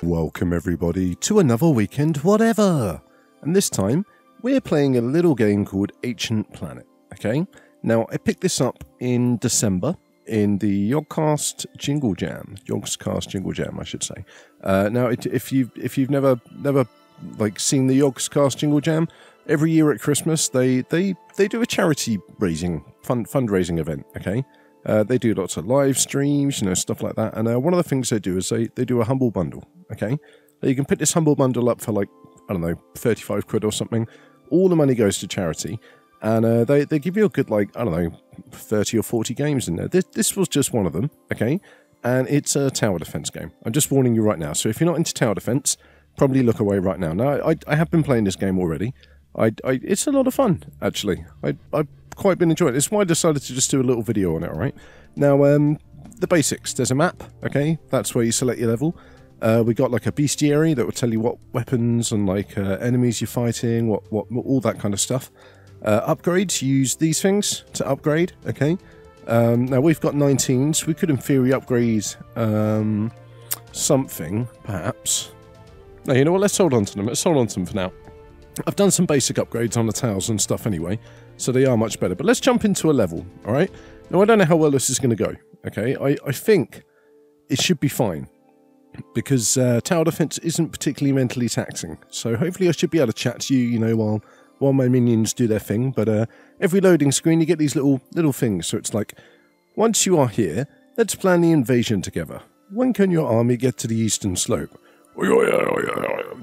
Welcome everybody to another weekend whatever, and this time we're playing a little game called Ancient Planet. Okay, now I picked this up in December in the Yogscast Jingle Jam, Yogscast Jingle Jam I should say. Now if you've never like seen the Yogscast Jingle Jam, every year at Christmas they do a charity fundraising event. Okay. They do lots of live streams, stuff like that. And one of the things they do is they do a humble bundle, okay? Now you can pick this humble bundle up for like, I don't know, 35 quid or something. All the money goes to charity. And they give you a good, like, I don't know, 30 or 40 games in there. This was just one of them, okay? And it's a tower defense game. I'm just warning you right now. So if you're not into tower defense, probably look away right now. Now, I have been playing this game already. It's a lot of fun, actually. I've quite been enjoying it. It's why I decided to just do a little video on it, alright? Now, the basics. There's a map, okay? That's where you select your level. We got like a bestiary that will tell you what weapons and like enemies you're fighting, what all that kind of stuff. Upgrades, use these things to upgrade, okay? Now we've got 19s. We could in theory upgrade something, perhaps. No, you know what? Let's hold on to them. Let's hold on to them for now. I've done some basic upgrades on the towers and stuff anyway, so they are much better. But let's jump into a level, alright? Now, I don't know how well this is going to go, okay? I think it should be fine, because tower defense isn't particularly mentally taxing. So hopefully I should be able to chat to you, while my minions do their thing. But every loading screen, you get these little things. So it's like, once you are here, let's plan the invasion together. When can your army get to the eastern slope?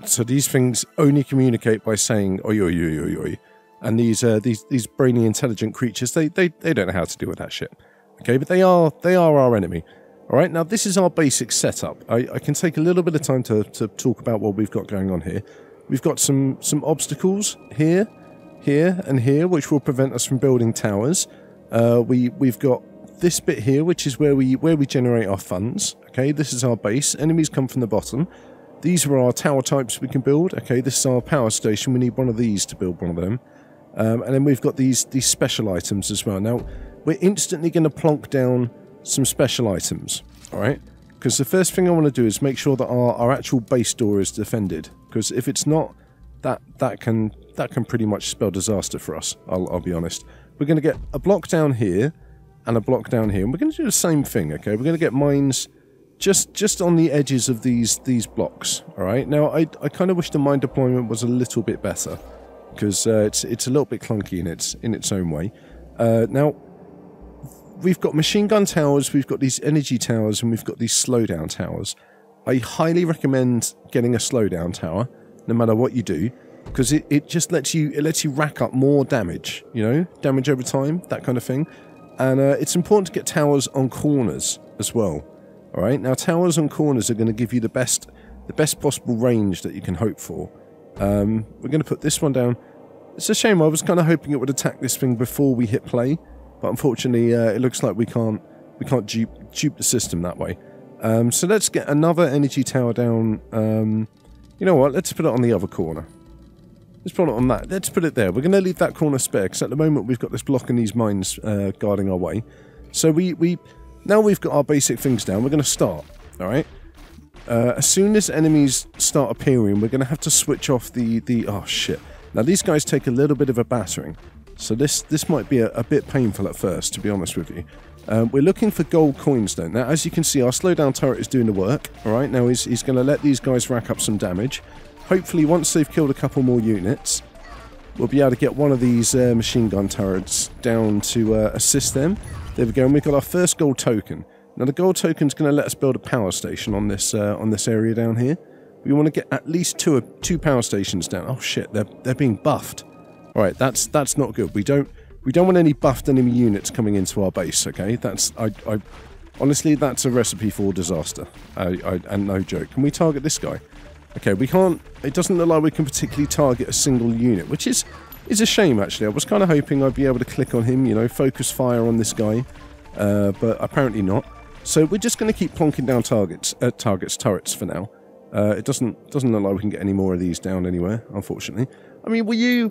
So these things only communicate by saying oi oi oi oi oi, and these brainy intelligent creatures they don't know how to deal with that shit. Okay, but they are our enemy. All right, now this is our basic setup. I can take a little bit of time to talk about what we've got going on here. We've got some obstacles here, and here, which will prevent us from building towers. We've got this bit here, which is where we generate our funds. Okay, this is our base. Enemies come from the bottom. These are our tower types we can build. Okay, this is our power station. We need one of these to build one of them. And then we've got these special items as well. Now, we're instantly going to plonk down some special items. Alright? Because the first thing I want to do is make sure that our actual base door is defended. Because if it's not, that can pretty much spell disaster for us. I'll be honest. We're going to get a block down here and a block down here. And we're going to do the same thing, okay? We're going to get mines just on the edges of these blocks, alright? Now, I kind of wish the mine deployment was a little bit better, because it's a little bit clunky in its own way. Now, we've got machine gun towers, we've got these energy towers, and we've got these slowdown towers. I highly recommend getting a slowdown tower, no matter what you do, because it just lets you rack up more damage, damage over time, that kind of thing. And it's important to get towers on corners as well. Alright, now towers on corners are going to give you the best possible range that you can hope for. We're going to put this one down. It's a shame, I was kind of hoping it would attack this thing before we hit play, but unfortunately it looks like we can't dupe the system that way. So let's get another energy tower down. You know what, let's put it on the other corner. Let's put it on that. Let's put it there. We're going to leave that corner spare, because at the moment we've got this block and these mines guarding our way. So now we've got our basic things down, we're going to start, alright? As soon as enemies start appearing, we're going to have to switch off the... Oh, shit. Now, these guys take a little bit of a battering, so this might be a bit painful at first, to be honest with you. We're looking for gold coins, though. Now, as you can see, our slowdown turret is doing the work, alright? Now, he's going to let these guys rack up some damage. Hopefully, once they've killed a couple more units, we'll be able to get one of these machine gun turrets down to assist them. There we go, and we've got our first gold token. Now the gold token's going to let us build a power station on this area down here. We want to get at least two power stations down. Oh shit, they're being buffed. All right, that's not good. We don't want any buffed enemy units coming into our base. Okay, honestly, that's a recipe for disaster. And no joke. Can we target this guy? Okay, we can't. It doesn't look like we can particularly target a single unit, which is a shame, actually. I was kind of hoping I'd be able to click on him, focus fire on this guy, but apparently not. So we're just going to keep plonking down turrets for now. It doesn't look like we can get any more of these down anywhere, unfortunately. I mean,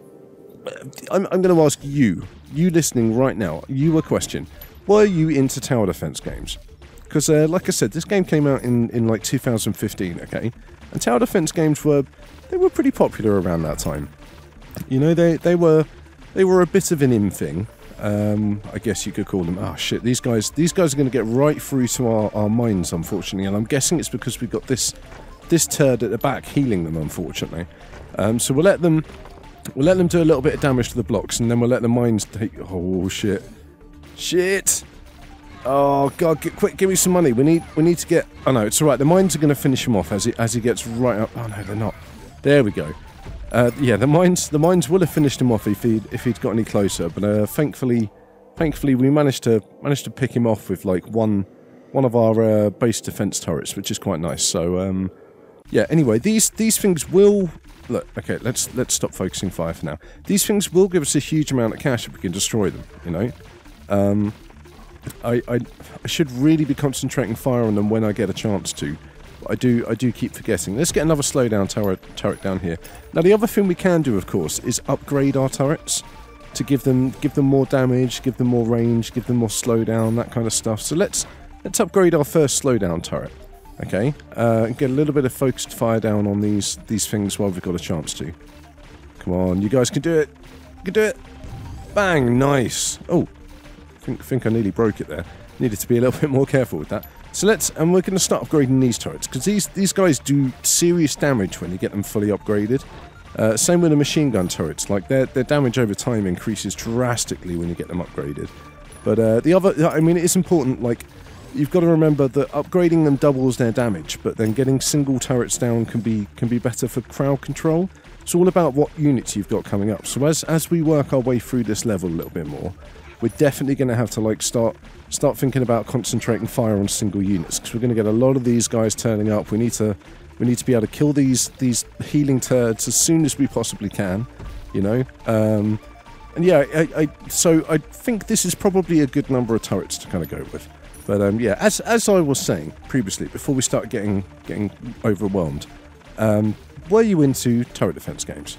I'm going to ask you listening right now, you a question. Were you into tower defense games? Because, like I said, this game came out in like 2015, okay? And tower defense games were pretty popular around that time. You know, they were a bit of an in thing. I guess you could call them. Oh shit, these guys are going to get right through to our mines, unfortunately. And I'm guessing it's because we've got this turd at the back healing them, unfortunately. So we'll let them do a little bit of damage to the blocks, and then we'll let the mines take. Oh shit, shit. Oh god, quick, give me some money. We need to get. Oh no, it's all right. The mines are going to finish him off as he gets right up. Oh no, they're not. There we go. Yeah, the mines will have finished him off if he'd got any closer. But thankfully we managed to pick him off with like one of our base defense turrets, which is quite nice. So yeah. Anyway, these things will look. Okay, let's stop focusing fire for now. These things will give us a huge amount of cash if we can destroy them. You know. I should really be concentrating fire on them when I get a chance to. I do keep forgetting. Let's get another slowdown turret down here. Now the other thing we can do, of course, is upgrade our turrets to give them more damage, give them more range, give them more slowdown, that kind of stuff. So let's upgrade our first slowdown turret. Okay, and get a little bit of focused fire down on these things while we've got a chance to. Come on, you guys can do it. You can do it. Bang, nice. Oh. I think I nearly broke it there. Needed to be a little bit more careful with that. So and we're going to start upgrading these turrets, because these guys do serious damage when you get them fully upgraded. Same with the machine gun turrets. Like their damage over time increases drastically when you get them upgraded. But the other, I mean, it's important. Like you've got to remember that upgrading them doubles their damage, but then getting single turrets down can be better for crowd control. It's all about what units you've got coming up. So as we work our way through this level a little bit more, we're definitely going to have to like start thinking about concentrating fire on single units, because we're going to get a lot of these guys turning up. We need to be able to kill these healing turds as soon as we possibly can, you know. And yeah, so I think this is probably a good number of turrets to kind of go with. But yeah, as I was saying previously, before we start getting overwhelmed, were you into turret defense games?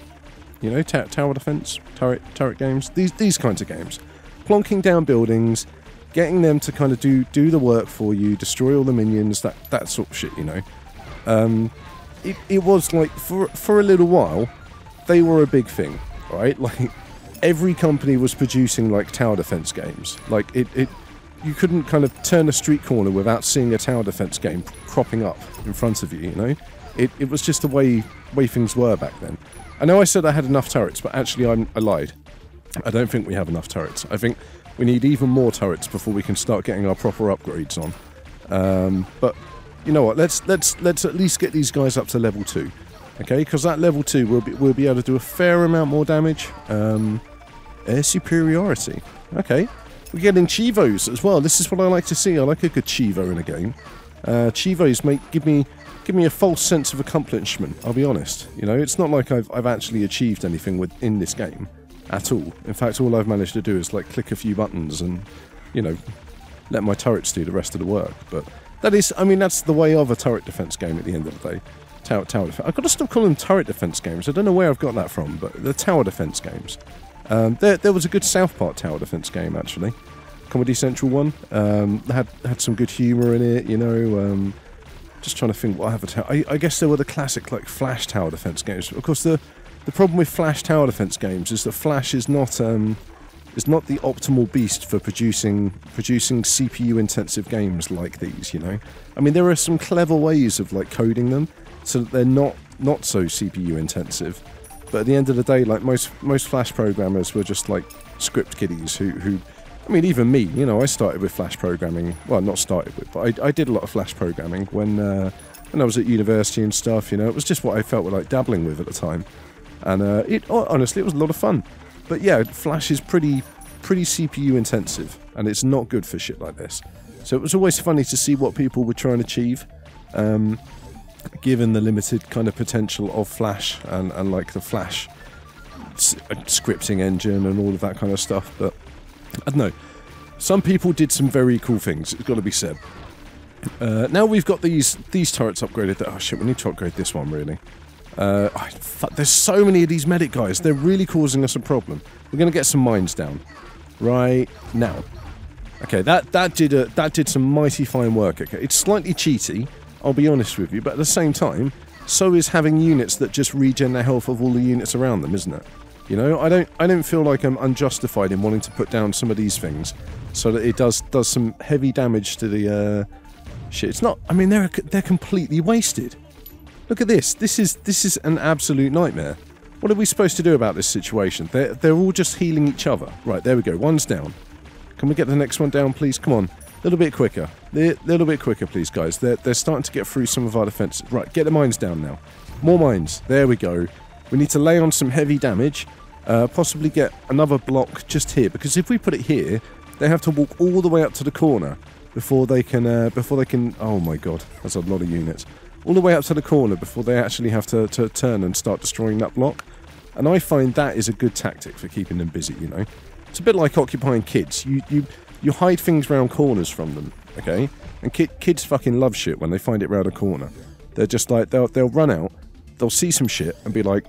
You know, tower defense, turret games, these kinds of games. Plonking down buildings, getting them to kind of do the work for you, destroy all the minions, that sort of shit, you know. It was like, for a little while, they were a big thing, right? Like, every company was producing, like, tower defense games. Like, you couldn't kind of turn a street corner without seeing a tower defense game cropping up in front of you, you know? It was just the way things were back then. I know I said I had enough turrets, but actually I lied. I don't think we have enough turrets. I think we need even more turrets before we can start getting our proper upgrades on. But you know what? Let's at least get these guys up to level 2, okay? Because at level 2 we'll be able to do a fair amount more damage. Air superiority. Okay, we're getting chivos as well. This is what I like to see. I like a good chivo in a game. Chivos give me a false sense of accomplishment. I'll be honest. You know, it's not like I've actually achieved anything within this game. At all. In fact, all I've managed to do is like click a few buttons and, you know, let my turrets do the rest of the work. But that is, I mean, that's the way of a turret defense game at the end of the day. Tower defense. I've got to stop calling them turret defense games. I don't know where I've got that from, but the tower defense games. There was a good South Park tower defense game, actually. Comedy Central one. Had some good humour in it, you know. Just trying to think what I have. I guess there were the classic, like, Flash tower defense games. Of course, the problem with Flash tower defense games is that Flash is not the optimal beast for producing CPU-intensive games like these, you know? I mean, there are some clever ways of, like, coding them so that they're not so CPU-intensive. But at the end of the day, like, most Flash programmers were just, like, script kiddies who I mean, even me, you know, I started with Flash programming. Well, not started with, but I did a lot of Flash programming when I was at university and stuff, you know. It was just what I felt like dabbling with at the time. And honestly, it was a lot of fun. But yeah, Flash is pretty CPU intensive, and it's not good for shit like this. So it was always funny to see what people would try and achieve, given the limited kind of potential of Flash and like the Flash scripting engine and all of that kind of stuff. But I don't know. Some people did some very cool things, it's got to be said. Now we've got these turrets upgraded. Oh shit, we need to upgrade this one, really. There's so many of these medic guys. They're really causing us a problem. We're going to get some mines down right now. Okay, that did some mighty fine work. Okay, it's slightly cheaty, I'll be honest with you, but at the same time, so is having units that just regen the health of all the units around them, isn't it? You know, I don't feel like I'm unjustified in wanting to put down some of these things, so that it does some heavy damage to the shit. It's not. I mean, they're completely wasted. Look at this. This is an absolute nightmare. What are we supposed to do about this situation? They're all just healing each other. Right, there we go. One's down. Can we get the next one down, please? Come on. A little bit quicker. A little bit quicker, please, guys. They're starting to get through some of our defenses. Right, get the mines down now. More mines. There we go. We need to lay on some heavy damage. Possibly get another block just here, because if we put it here, they have to walk all the way up to the corner before they can. Oh my god, that's a lot of units. All the way up to the corner before they actually have to turn and start destroying that block. And I find that is a good tactic for keeping them busy. You know, it's a bit like occupying kids. You hide things round corners from them, okay? And kids fucking love shit when they find it round a corner. They're just like they'll run out, they'll see some shit and be like.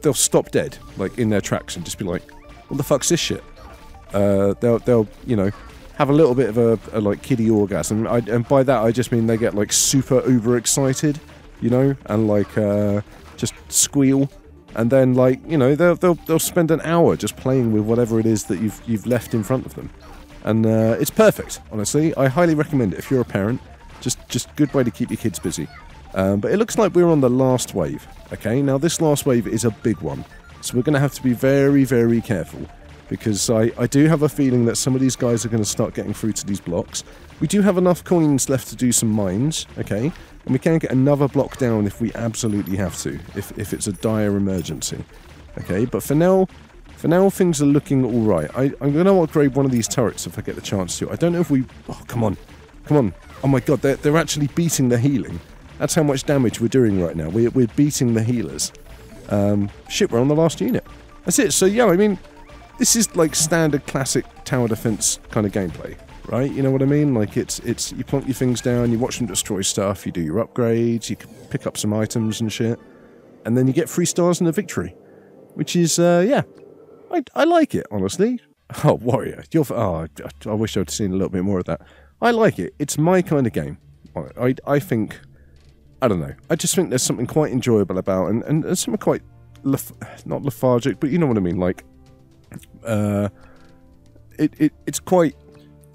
They'll stop dead, like, in their tracks and just be like, what the fuck's this shit? They'll you know, have a little bit of a like, kiddie orgasm. And by that, I just mean they get, like, super overexcited, you know? And, like, just squeal. And then, like, you know, they'll spend an hour just playing with whatever it is that you've left in front of them. And it's perfect, honestly. I highly recommend it if you're a parent. Just good way to keep your kids busy. But it looks like we're on the last wave. Okay, now this last wave is a big one, so we're going to have to be very, very careful, because I do have a feeling that some of these guys are going to start getting through to these blocks. We do have enough coins left to do some mines, okay, and we can get another block down if we absolutely have to, if it's a dire emergency, okay, but for now things are looking alright. I'm going to upgrade one of these turrets if I get the chance to. I don't know if we... Oh, come on, oh my god, they're actually beating the healing. That's how much damage we're doing right now. We're beating the healers. Shit, we're on the last unit. That's it. So, yeah, I mean, this is like standard classic tower defense kind of gameplay, right? You know what I mean? Like, it's you plonk your things down, you watch them destroy stuff, you do your upgrades, you can pick up some items and shit, and then you get 3 stars and a victory, which is, yeah, I like it, honestly. Oh, Warrior. I wish I'd seen a little bit more of that. I like it. It's my kind of game. I think... I don't know. I just think there's something quite enjoyable about, and something quite, not lethargic, but you know what I mean. Like, it's quite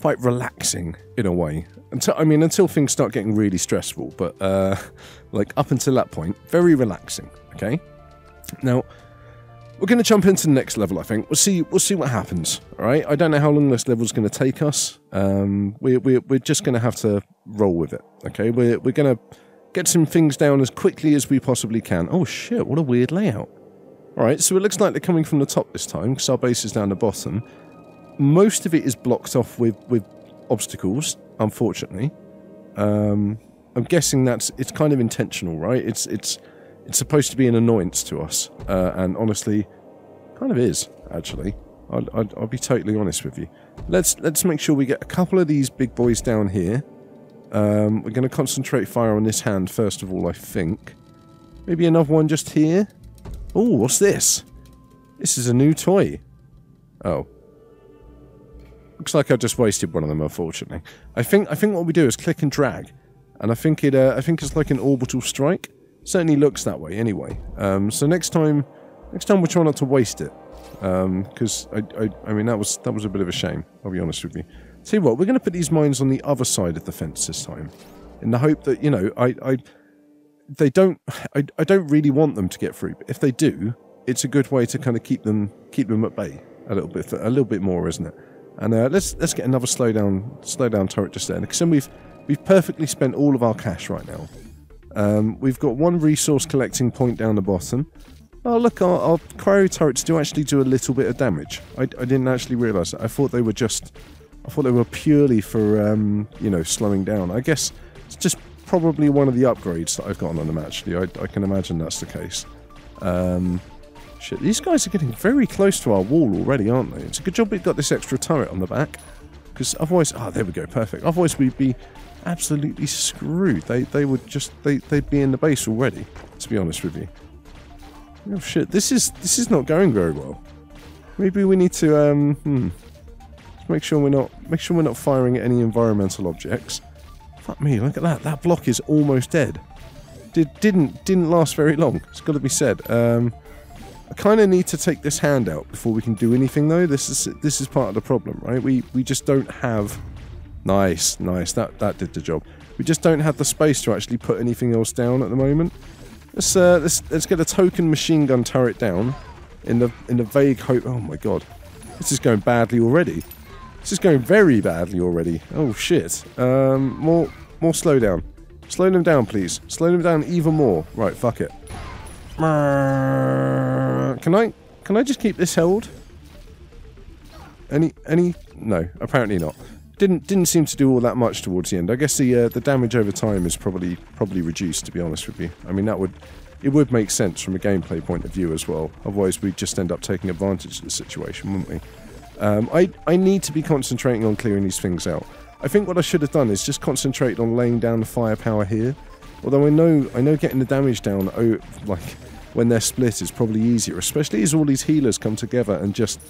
relaxing in a way. Until things start getting really stressful. But like up until that point, very relaxing. Okay. Now we're going to jump into the next level. I think we'll see what happens. All right. I don't know how long this level's going to take us. We're just going to have to roll with it. Okay. We're going to get some things down as quickly as we possibly can. Oh shit, what a weird layout. Alright, so it looks like they're coming from the top this time, because our base is down the bottom. Most of it is blocked off with obstacles, unfortunately. I'm guessing it's kind of intentional, right? It's supposed to be an annoyance to us, and honestly, kind of is, actually. I'll be totally honest with you. Let's make sure we get a couple of these big boys down here. We're going to concentrate fire on this hand first of all, I think. Maybe another one just here. Oh, what's this? This is a new toy. Oh. Looks like I just wasted one of them, unfortunately. I think what we do is click and drag, and I think it's like an orbital strike. Certainly looks that way, anyway. So next time we'll try not to waste it, because I mean that was a bit of a shame. I'll be honest with you. Tell you what, we're going to put these mines on the other side of the fence this time, in the hope that, you know, I don't really want them to get through, but if they do, it's a good way to kind of keep them at bay a little bit more, isn't it? And let's get another slow down turret just there, because then we've perfectly spent all of our cash right now. We've got one resource collecting point down the bottom. Oh look, our cryo turrets do actually do a little bit of damage. I didn't actually realise that. I thought they were purely for you know, slowing down. I guess it's just probably one of the upgrades that I've gotten on them, actually. I can imagine that's the case. Shit, these guys are getting very close to our wall already, aren't they? It's a good job we've got this extra turret on the back, because otherwise... Oh, there we go, perfect. Otherwise we'd be absolutely screwed. They'd be in the base already, to be honest with you. Oh shit, this is not going very well. Maybe we need to, Make sure we're not firing at any environmental objects. Fuck me, look at that. That block is almost dead. Didn't last very long. It's got to be said. I kind of need to take this hand out before we can do anything, though. This is part of the problem, right? We just don't have. Nice. That did the job. We just don't have the space to actually put anything else down at the moment. Let's get a token machine gun turret down in the vague hope. Oh my god, this is going badly already. This is going very badly already. Oh shit. More slowdown. Slow them down, please. Slow them down even more. Right, fuck it. Can I just keep this held? Any? No, apparently not. Didn't seem to do all that much towards the end. I guess the damage over time is probably reduced, to be honest with you. I mean, it would make sense from a gameplay point of view as well. Otherwise, we'd just end up taking advantage of the situation, wouldn't we? I need to be concentrating on clearing these things out. I think what I should have done is just concentrate on laying down the firepower here. Although I know getting the damage down, like when they're split, is probably easier, especially as all these healers come together and just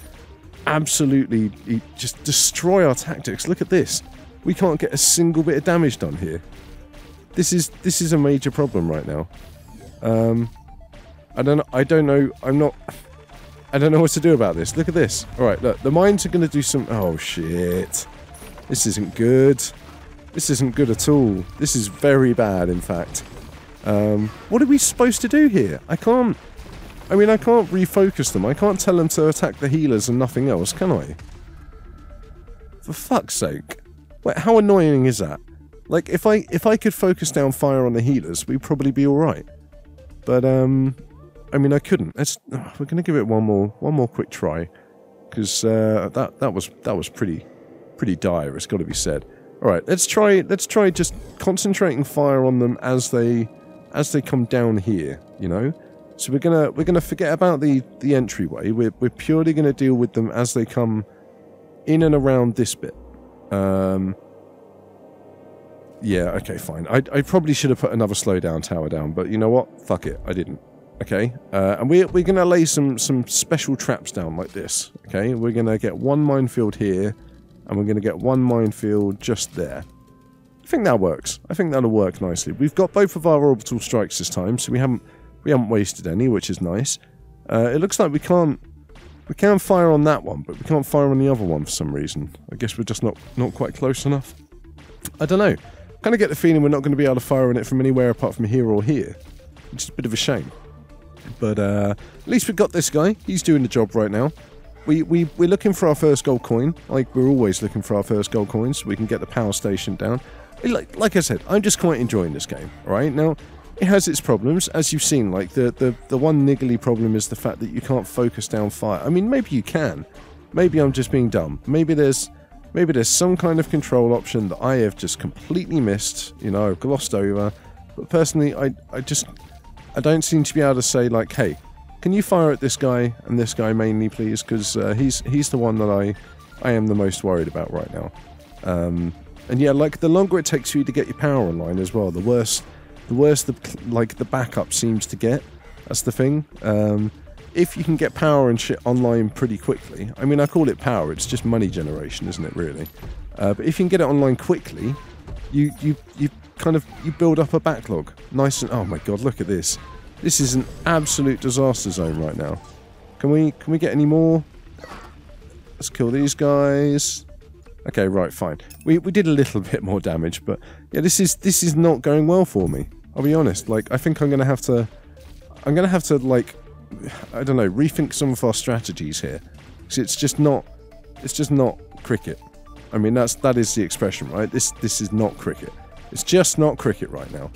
absolutely just destroy our tactics. Look at this. We can't get a single bit of damage done here. This is a major problem right now. I don't know what to do about this. Look at this. Alright, look, the mines are going to do some... Oh, shit. This isn't good. This isn't good at all. This is very bad, in fact. What are we supposed to do here? I can't refocus them. I can't tell them to attack the healers and nothing else, can I? For fuck's sake. Wait, how annoying is that? Like, if I could focus down fire on the healers, we'd probably be alright. But, I mean, I couldn't. We're gonna give it one more quick try. Because, that was pretty dire, it's gotta be said. Alright, let's try just concentrating fire on them as they come down here, you know? So we're gonna forget about the entryway. We're purely gonna deal with them as they come in and around this bit. Yeah, okay, fine. I probably should have put another slowdown tower down, but you know what? Fuck it, I didn't. Okay, and we're gonna lay some special traps down like this. Okay, we're gonna get one minefield here, and we're gonna get one minefield just there. I think that works. I think that'll work nicely. We've got both of our orbital strikes this time, so we haven't wasted any, which is nice. It looks like we can fire on that one, but we can't fire on the other one for some reason. I guess we're just not quite close enough. I don't know. Kind of get the feeling we're not going to be able to fire on it from anywhere apart from here or here, which is a bit of a shame. But at least we've got this guy. He's doing the job right now. We're looking for our first gold coin. Like, we're always looking for our first gold coins so we can get the power station down. Like I said, I'm just quite enjoying this game, alright? Now, it has its problems, as you've seen. Like, the one niggly problem is the fact that you can't focus down fire. I mean, maybe you can. Maybe I'm just being dumb. Maybe there's some kind of control option that I have just completely missed, you know, glossed over. But personally, I don't seem to be able to say, like, hey, can you fire at this guy and this guy mainly, please? Because he's the one that I am the most worried about right now. And yeah, like, the longer it takes for you to get your power online as well, the worse the backup seems to get. That's the thing. If you can get power and shit online pretty quickly, I mean, I call it power, it's just money generation, isn't it, really? But if you can get it online quickly, you build up a backlog. Nice and... Oh my god, look at this. This is an absolute disaster zone right now. Can we get any more? Let's kill these guys. Okay, right, fine. We did a little bit more damage, but yeah, this is not going well for me. I'll be honest. Like, I think I'm gonna have to like, I don't know, rethink some of our strategies here. Because it's just not cricket. I mean, that is the expression, right? This is not cricket. It's just not cricket right now.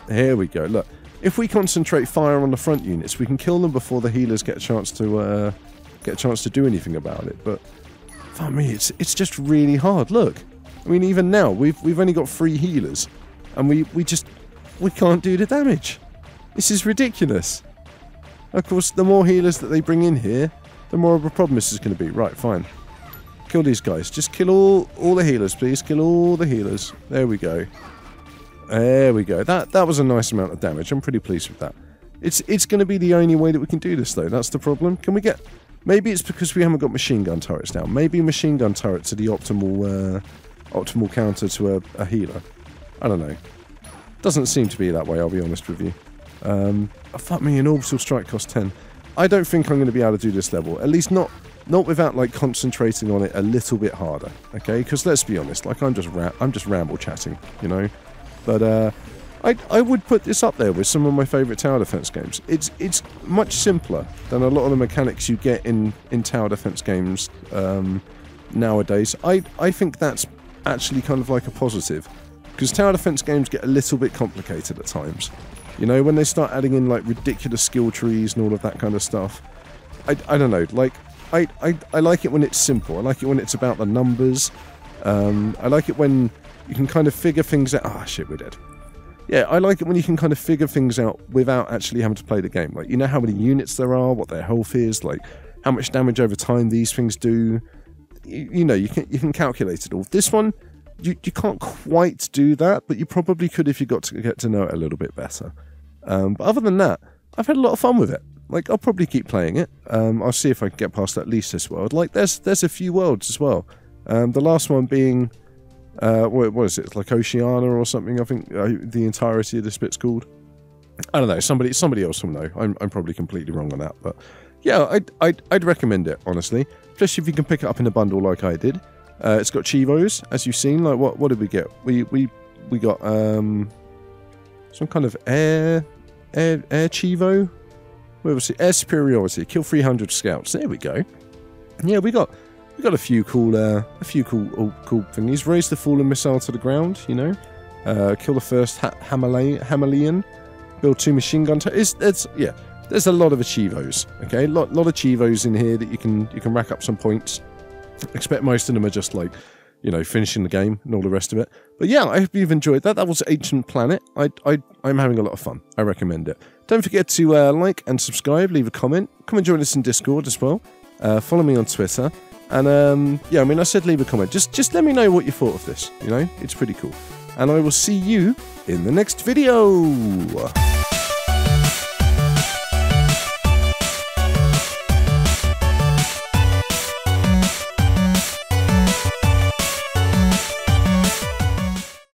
Here we go. Look, if we concentrate fire on the front units, we can kill them before the healers get a chance to do anything about it. But for me, it's just really hard. Look, I mean, even now we've only got 3 healers, and we can't do the damage. This is ridiculous. Of course, the more healers that they bring in here, the more of a problem this is going to be. Right, fine. Kill these guys. Just kill all the healers, please. Kill all the healers. There we go. There we go. That was a nice amount of damage. I'm pretty pleased with that. It's going to be the only way that we can do this, though. That's the problem. Can we get Maybe it's because we haven't got machine gun turrets now. Maybe machine gun turrets are the optimal counter to a healer. I don't know. Doesn't seem to be that way, I'll be honest with you. Fuck me, an orbital strike costs 10. I don't think I'm going to be able to do this level. At least not without like concentrating on it a little bit harder. Okay, because let's be honest, like I'm just ramble chatting, you know. But I would put this up there with some of my favourite tower defense games. It's much simpler than a lot of the mechanics you get in tower defense games nowadays. I think that's actually kind of like a positive, because tower defense games get a little bit complicated at times. You know, when they start adding in like ridiculous skill trees and all of that kind of stuff. I don't know, like I like it when it's simple. I like it when it's about the numbers. I like it when you can kind of figure things out. Ah, shit, we're dead. Yeah, I like it when you can kind of figure things out without actually having to play the game. Like, you know how many units there are, what their health is, like how much damage over time these things do. You know, you can calculate it all. This one, you can't quite do that, but you probably could if you got to get to know it a little bit better. But other than that, I've had a lot of fun with it. Like, I'll probably keep playing it. I'll see if I can get past at least this world. Like, there's a few worlds as well. The last one being... what is it? Like Oceania or something? I think the entirety of this bit's called. I don't know. Somebody else will know. I'm probably completely wrong on that, but yeah, I'd recommend it, honestly. Especially if you can pick it up in a bundle like I did. It's got Chivos, as you've seen. Like what did we get? We got some kind of air Chivo. Where was it? Air superiority. Kill 300 scouts. There we go. Yeah, we got a few cool thingies. Raise the fallen missile to the ground, you know. Kill the first Hamalian. Build 2 machine gun turrets. There's a lot of achievos. Okay, a lot of achievos in here that you can rack up some points. Expect most of them are just like, you know, finishing the game and all the rest of it. But yeah, I hope you've enjoyed that. That was Ancient Planet. I'm having a lot of fun. I recommend it. Don't forget to like and subscribe. Leave a comment. Come and join us in Discord as well. Follow me on Twitter. And yeah, I mean, I said leave a comment. Just let me know what you thought of this. You know, it's pretty cool. And I will see you in the next video.